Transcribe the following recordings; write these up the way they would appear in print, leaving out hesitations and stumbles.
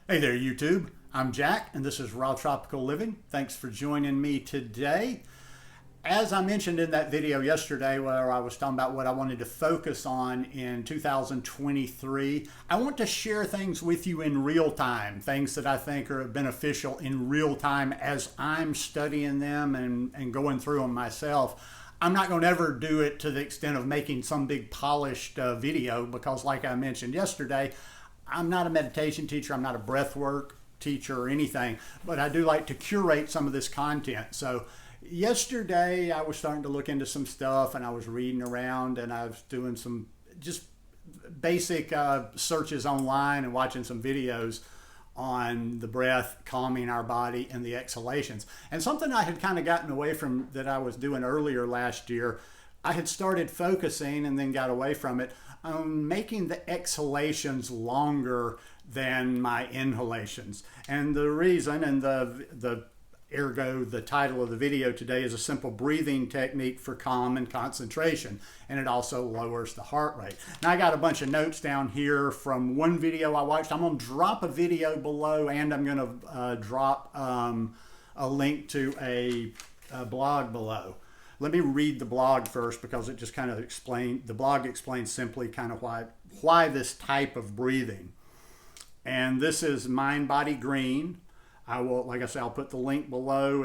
Hey there, YouTube. I'm Jack, and this is Raw Tropical Living. Thanks for joining me today. As I mentioned in that video yesterday where I was talking about what I wanted to focus on in 2023, I want to share things with you in real time, things that I think are beneficial in real time as I'm studying them and going through them myself. I'm not going to ever do it to the extent of making some big polished video because, like I mentioned yesterday, I'm not a meditation teacher, I'm not a breathwork teacher or anything, but I do like to curate some of this content. So yesterday I was starting to look into some stuff and I was reading around and I was doing some just basic searches online and watching some videos on the breath, calming our body and the exhalations. And something I had kind of gotten away from that I was doing earlier last year, I had started focusing and then got away from it on making the exhalations longer than my inhalations. And the reason, and the ergo, the title of the video today is a simple breathing technique for calm and concentration. And it also lowers the heart rate. Now I got a bunch of notes down here from one video I watched. I'm going to drop a video below and I'm going to drop a link to a blog below. Let me read the blog first because it just kind of the blog explains simply kind of why this type of breathing. And this is Mind Body Green. I will, like I said, I'll put the link below,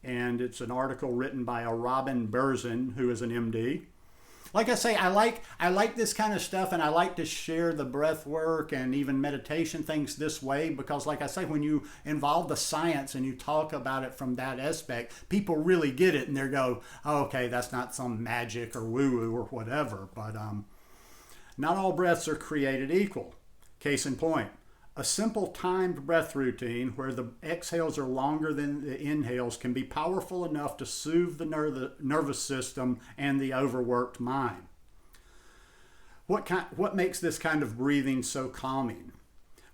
and it's an article written by a Robin Berzin, who is an MD. Like I say, I like this kind of stuff, and I like to share the breath work and even meditation things this way because, like I say, when you involve the science and you talk about it from that aspect, people really get it and they go, oh, okay, that's not some magic or woo-woo or whatever. But not all breaths are created equal. Case in point, a simple timed breath routine where the exhales are longer than the inhales can be powerful enough to soothe the nervous system and the overworked mind. What makes this kind of breathing so calming?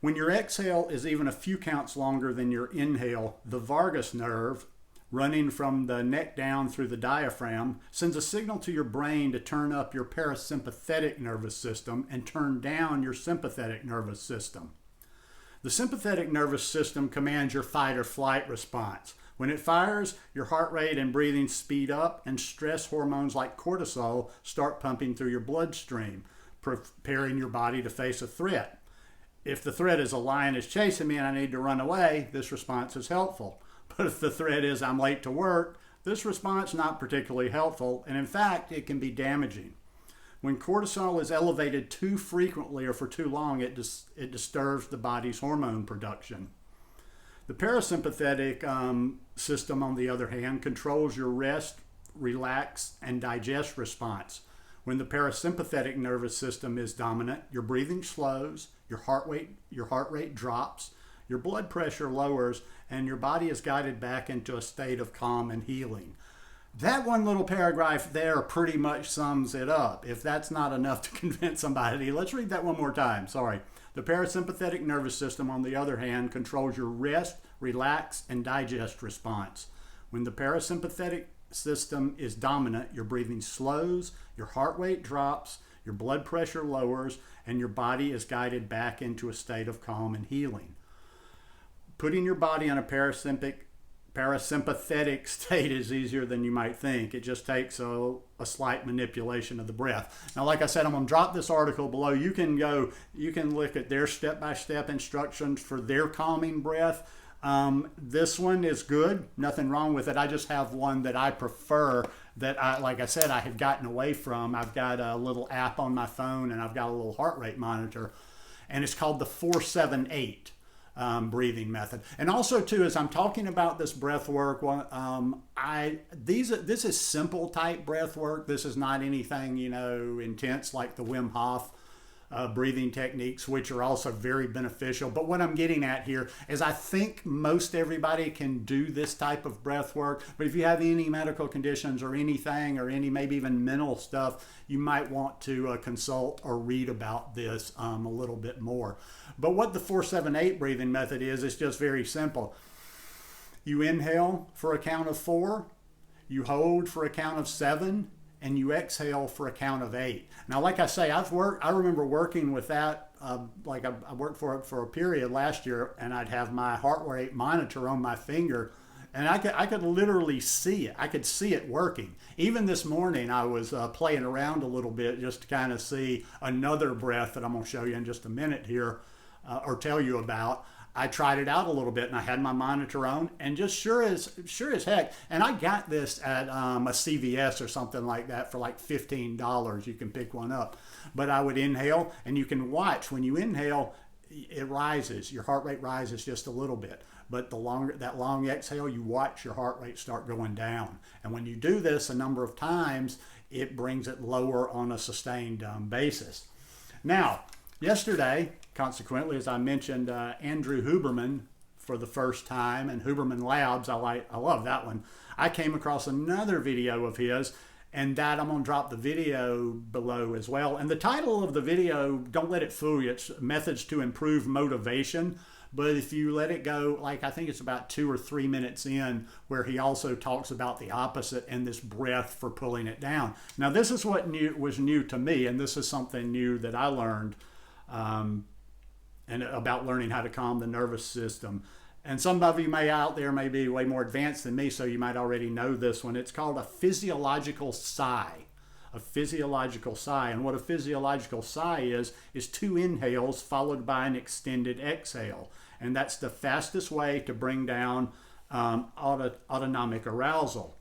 When your exhale is even a few counts longer than your inhale, the vagus nerve, running from the neck down through the diaphragm, sends a signal to your brain to turn up your parasympathetic nervous system and turn down your sympathetic nervous system. The sympathetic nervous system commands your fight or flight response. When it fires, your heart rate and breathing speed up and stress hormones like cortisol start pumping through your bloodstream, preparing your body to face a threat. If the threat is a lion is chasing me and I need to run away, this response is helpful. But if the threat is I'm late to work, this response is not particularly helpful, and in fact, it can be damaging. When cortisol is elevated too frequently or for too long, it disturbs the body's hormone production. The parasympathetic system, on the other hand, controls your rest, relax, and digest response. When the parasympathetic nervous system is dominant, your breathing slows, your heart rate drops, your blood pressure lowers, and your body is guided back into a state of calm and healing. That one little paragraph there pretty much sums it up. If that's not enough to convince somebody, let's read that one more time. Sorry. The parasympathetic nervous system, on the other hand, controls your rest, relax, and digest response. When the parasympathetic system is dominant, your breathing slows, your heart rate drops, your blood pressure lowers, and your body is guided back into a state of calm and healing. Putting your body on a parasympathetic state is easier than you might think. It just takes a slight manipulation of the breath. Now, like I said, I'm going to drop this article below. You can look at their step-by-step instructions for their calming breath. This one is good. Nothing wrong with it. I just have one that I prefer that like I said, I had gotten away from. I've got a little app on my phone and I've got a little heart rate monitor, and it's called the 478. Breathing method. And also too, as I'm talking about this breath work, this is simple type breath work. This is not anything, intense like the Wim Hof breathing techniques, which are also very beneficial. But what I'm getting at here is I think most everybody can do this type of breath work. But if you have any medical conditions or anything, or any maybe even mental stuff, you might want to consult or read about this a little bit more. But what the 478 breathing method is just very simple. You inhale for a count of 4, you hold for a count of 7, and you exhale for a count of 8. Now, like I say, I remember working with that I worked for it for a period last year, and I'd have my heart rate monitor on my finger, and I could literally see it. I could see it working. Even this morning, I was playing around a little bit just to kind of see another breath that I'm going to show you in just a minute here, or tell you about. I tried it out a little bit, and I had my monitor on, and just sure as heck. And I got this at a CVS or something like that for like $15. You can pick one up. But I would inhale, and you can watch when you inhale, it rises. Your heart rate rises just a little bit. But that long exhale, you watch your heart rate start going down. And when you do this a number of times, it brings it lower on a sustained basis. Now, yesterday, consequently, as I mentioned, Andrew Huberman for the first time, and Huberman Labs, I love that one. I came across another video of his, and that I'm going to drop the video below as well. And the title of the video, don't let it fool you, it's Methods to Improve Motivation. But if you let it go, like I think it's about 2 or 3 minutes in, where he also talks about the opposite and this breath for pulling it down. Now, this is what was new to me, and this is something new that I learned and about learning how to calm the nervous system. And some of you out there may be way more advanced than me, so you might already know this one. It's called a physiological sigh. A physiological sigh. And what a physiological sigh is 2 inhales followed by an extended exhale. And that's the fastest way to bring down autonomic arousal.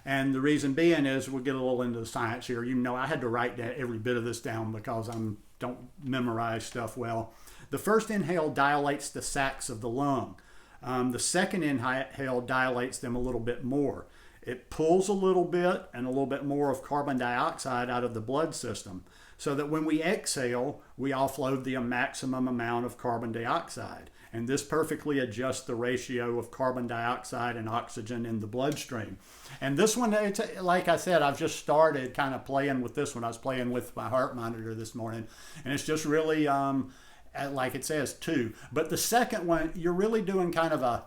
And the reason being is, we'll get a little into the science here. You know, I had to write every bit of this down because I don't memorize stuff well. The first inhale dilates the sacs of the lung. The second inhale dilates them a little bit more. It pulls a little bit and a little bit more of carbon dioxide out of the blood system, so that when we exhale, we offload the maximum amount of carbon dioxide. And this perfectly adjusts the ratio of carbon dioxide and oxygen in the bloodstream. And this one, it's, like I said, I've just started kind of playing with this one. I was playing with my heart monitor this morning, and it's just really, like it says, 2. But the second one, you're really doing kind of a...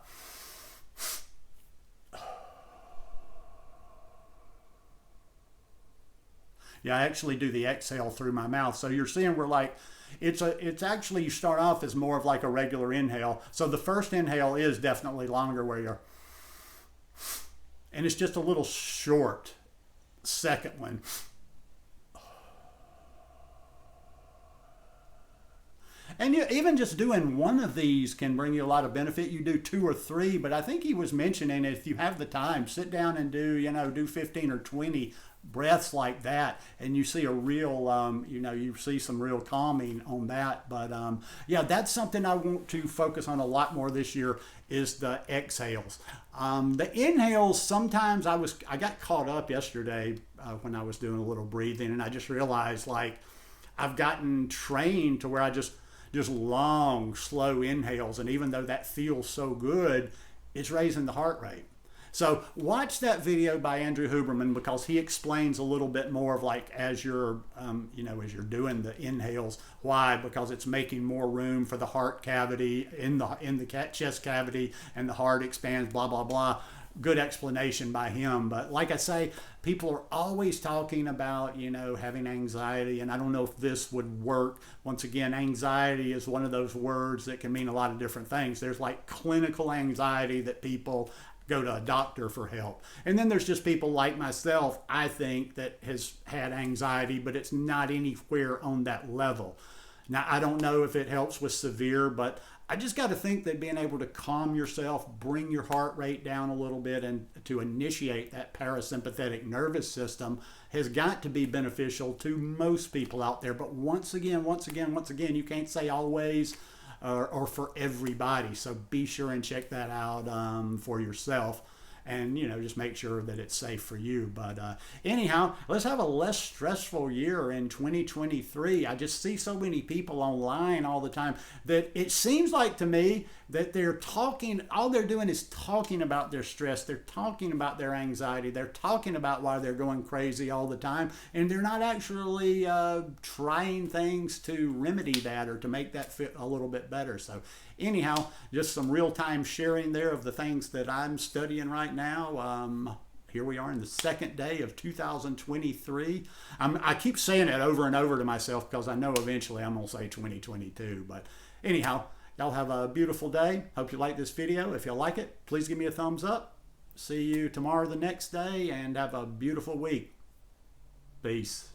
Yeah, I actually do the exhale through my mouth. So you're seeing we're like, it's actually, you start off as more of like a regular inhale. So the first inhale is definitely longer, where you're, and it's just a little short. Second one. And even just doing one of these can bring you a lot of benefit. You do 2 or 3, but I think he was mentioning, if you have the time, sit down and do 15 or 20 breaths like that, and you see a real, you see some real calming on that. But yeah, that's something I want to focus on a lot more this year, is the exhales. The inhales, sometimes I got caught up yesterday when I was doing a little breathing, and I just realized, like, I've gotten trained to where I just long, slow inhales, and even though that feels so good, it's raising the heart rate. So watch that video by Andrew Huberman, because he explains a little bit more of, like, as you're as you're doing the inhales, why? Because it's making more room for the heart cavity in the chest cavity, and the heart expands, blah blah blah. Good explanation by him. But like I say, people are always talking about, having anxiety, and I don't know if this would work. Once again, anxiety is one of those words that can mean a lot of different things. There's like clinical anxiety that people go to a doctor for help. And then there's just people like myself, I think, that has had anxiety, but it's not anywhere on that level. Now, I don't know if it helps with severe, but I just got to think that being able to calm yourself, bring your heart rate down a little bit, and to initiate that parasympathetic nervous system has got to be beneficial to most people out there. But once again, you can't say always or for everybody. So be sure and check that out for yourself. And, just make sure that it's safe for you. But anyhow, let's have a less stressful year in 2023. I just see so many people online all the time that it seems like to me that all they're doing is talking about their stress. They're talking about their anxiety. They're talking about why they're going crazy all the time. And they're not actually trying things to remedy that or to make that fit a little bit better. So anyhow, just some real-time sharing there of the things that I'm studying right now. here we are in the second day of 2023. I keep saying it over and over to myself because I know eventually I'm going to say 2022. But anyhow, y'all have a beautiful day. Hope you like this video. If you like it, please give me a thumbs up. See you tomorrow, the next day, and have a beautiful week. Peace.